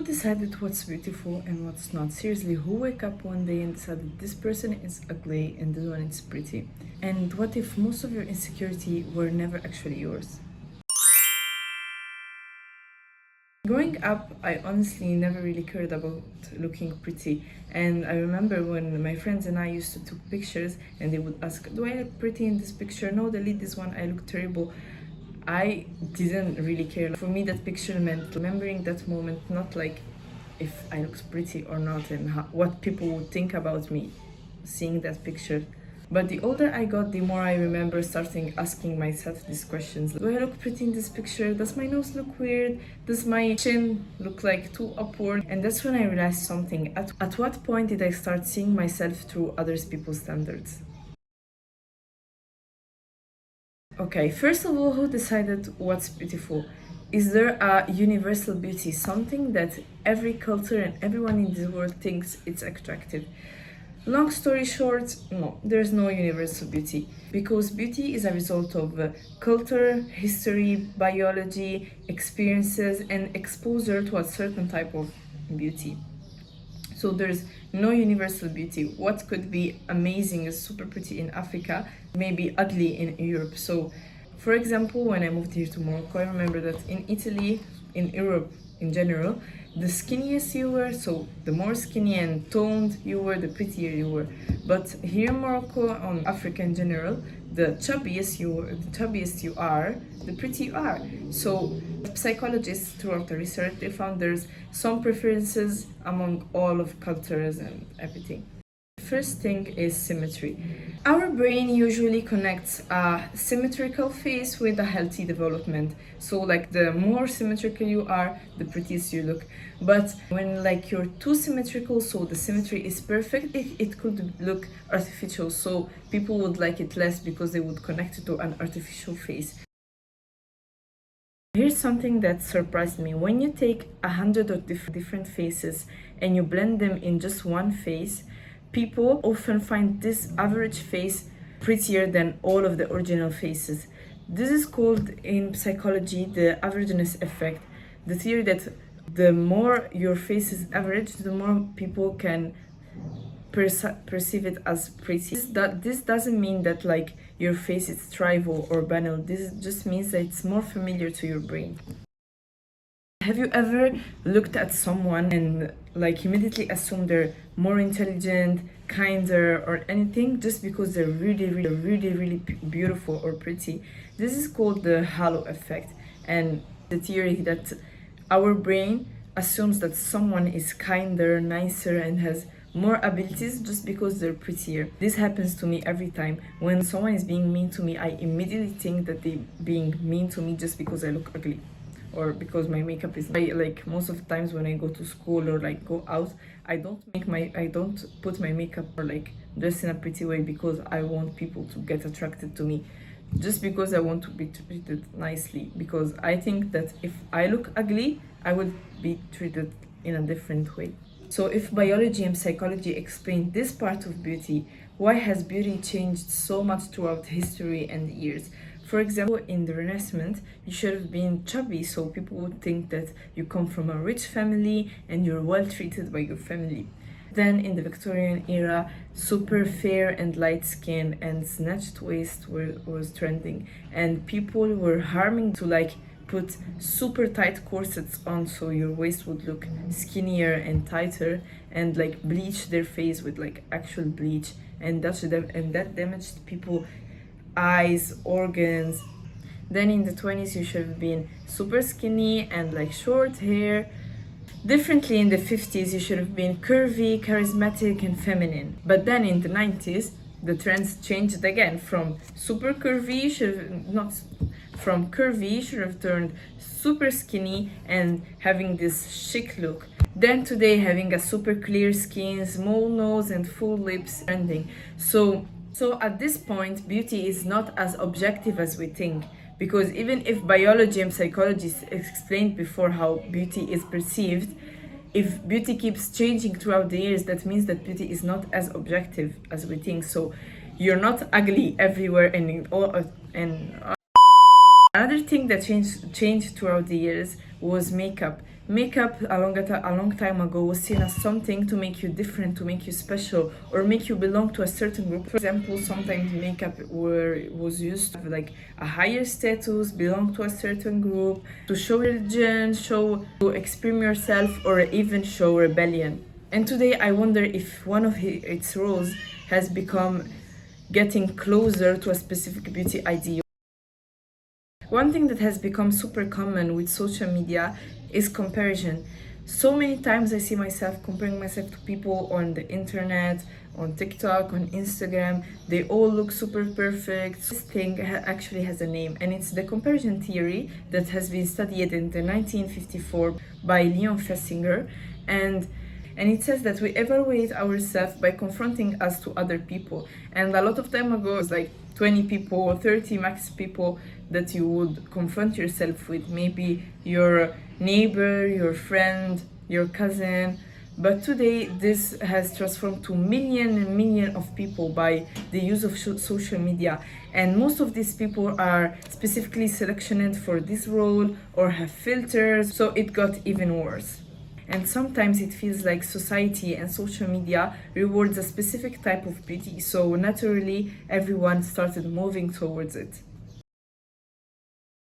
decided what's beautiful and what's not? Seriously, who wake up one day and decided this person is ugly and this one is pretty? And what if most of your insecurity were never actually yours? Growing up, I honestly never really cared about looking pretty. And I remember when my friends and I used to take pictures and they would ask, do I look pretty in this picture? No, delete this one, I look terrible. I didn't really care. For me, that picture meant remembering that moment, not like if I looked pretty or not and what people would think about me seeing that picture. But the older I got, the more I remember starting asking myself these questions. Do I look pretty in this picture? Does my nose look weird? Does my chin look like too upward? And that's when I realized something. At what point did I start seeing myself through other people's standards? Okay, first of all, who decided what's beautiful? Is there a universal beauty, something that every culture and everyone in the world thinks it's attractive? Long story short, no, there's no universal beauty because beauty is a result of culture, history, biology, experiences, and exposure to a certain type of beauty. So there's no universal beauty. What could be amazing is super pretty in Africa, maybe ugly in Europe. So, for example, when I moved here to Morocco, I remember that in Italy, in Europe in general, the skinniest you were, so the more skinny and toned you were, the prettier you were. But here in Morocco, on Africa in general, the chubbiest you are, the pretty you are. So psychologists throughout the research, they found there's some preferences among all of cultures and everything. First thing is symmetry. Our brain usually connects a symmetrical face with a healthy development. So like the more symmetrical you are, the prettiest you look. But when like you're too symmetrical, so the symmetry is perfect, it could look artificial. So people would like it less because they would connect it to an artificial face. Here's something that surprised me. When you take 100 of different faces and you blend them in just one face, people often find this average face prettier than all of the original faces. This is called in psychology the averageness effect. The theory that the more your face is average, the more people can perceive it as pretty. This doesn't mean that like your face is trivial or banal. This just means that it's more familiar to your brain. Have you ever looked at someone and like immediately assumed they're more intelligent, kinder, or anything just because they're really beautiful or pretty? This is called the halo effect, and the theory that our brain assumes that someone is kinder, nicer, and has more abilities just because they're prettier. This happens to me every time. When someone is being mean to me, I immediately think that they're being mean to me just because I look ugly or because my makeup is like most of the times when I go to school or like go out, I don't put my makeup or like dress in a pretty way because I want people to get attracted to me, just because I want to be treated nicely, because I think that if I look ugly I would be treated in a different way. So if biology and psychology explain this part of beauty, why has beauty changed so much throughout history and years? For example, in the Renaissance, you should have been chubby, so people would think that you come from a rich family and you're well treated by your family. Then in the Victorian era, super fair and light skin and snatched waist was trending, and people were harming to like put super tight corsets on so your waist would look skinnier and tighter, and like bleach their face with like actual bleach, and that damaged people eyes, organs. Then in the 20s you should have been super skinny and like short hair. Differently in the 50s you should have been curvy, charismatic, and feminine. But then in the 90s the trends changed again. From curvy you should have turned super skinny and having this chic look. Then today having a super clear skin, small nose, and full lips trending. So at this point, beauty is not as objective as we think, because even if biology and psychology explained before how beauty is perceived, if beauty keeps changing throughout the years, that means that beauty is not as objective as we think. So you're not ugly everywhere and another thing that changed throughout the years was makeup. makeup a long time ago was seen as something to make you different, to make you special, or make you belong to a certain group. For example, sometimes makeup was used to have like a higher status, belong to a certain group, to show religion, to express yourself, or even show rebellion. And today I wonder if one of its roles has become getting closer to a specific beauty ideal. One thing that has become super common with social media is comparison. So many times I see myself comparing myself to people on the internet, on TikTok, on Instagram. They all look super perfect. This thing actually has a name, and it's the comparison theory that has been studied in the 1954 by Leon Festinger. And it says that we evaluate ourselves by confronting us to other people. And a lot of time ago, it was like 20 people or 30 max people that you would confront yourself with. Maybe your neighbor, your friend, your cousin. But today, this has transformed to million and million of people by the use of social media. And most of these people are specifically selected for this role or have filters. So it got even worse. And sometimes it feels like society and social media rewards a specific type of beauty, so naturally everyone started moving towards it.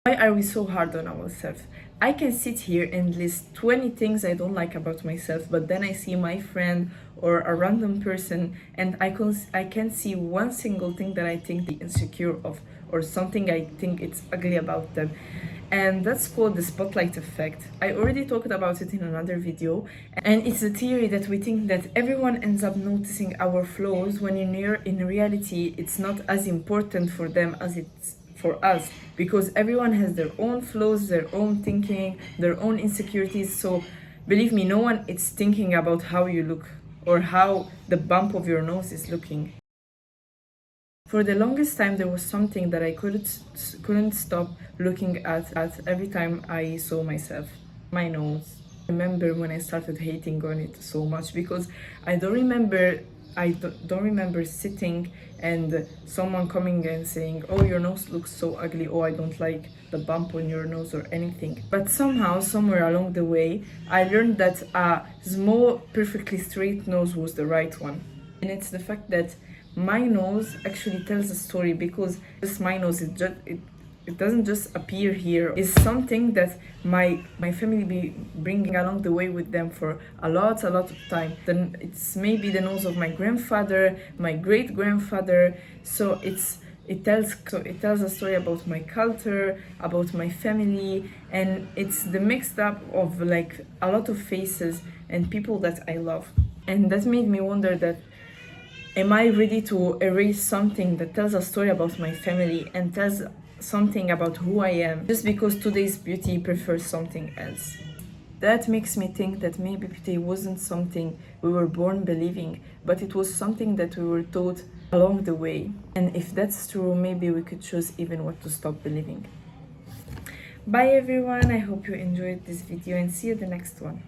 Why are we so hard on ourselves? I can sit here and list 20 things I don't like about myself, but then I see my friend or a random person and I can see one single thing that I think they're insecure of, or something I think it's ugly about them. And that's called the spotlight effect. I already talked about it in another video, and it's a theory that we think that everyone ends up noticing our flaws when in reality it's not as important for them as it's for us, because everyone has their own flaws, their own thinking, their own insecurities. So believe me, no one is thinking about how you look or how the bump of your nose is looking. For the longest time, there was something that I couldn't stop looking at every time I saw myself: my nose. I remember when I started hating on it so much, because I don't remember sitting and someone coming and saying, "Oh, your nose looks so ugly," "Oh, I don't like the bump on your nose," or anything. But somehow, somewhere along the way, I learned that a small, perfectly straight nose was the right one. And it's the fact that my nose actually tells a story, because this my nose, it doesn't just appear here. It's something that my family be bringing along the way with them for a lot of time. Then it's maybe the nose of my grandfather, my great grandfather. So it tells a story about my culture, about my family, and it's the mixed up of like a lot of faces and people that I love. And that made me wonder that, am I ready to erase something that tells a story about my family and tells something about who I am, just because today's beauty prefers something else? That makes me think that maybe beauty wasn't something we were born believing, but it was something that we were taught along the way. And if that's true, maybe we could choose even what to stop believing. Bye everyone, I hope you enjoyed this video and see you in the next one.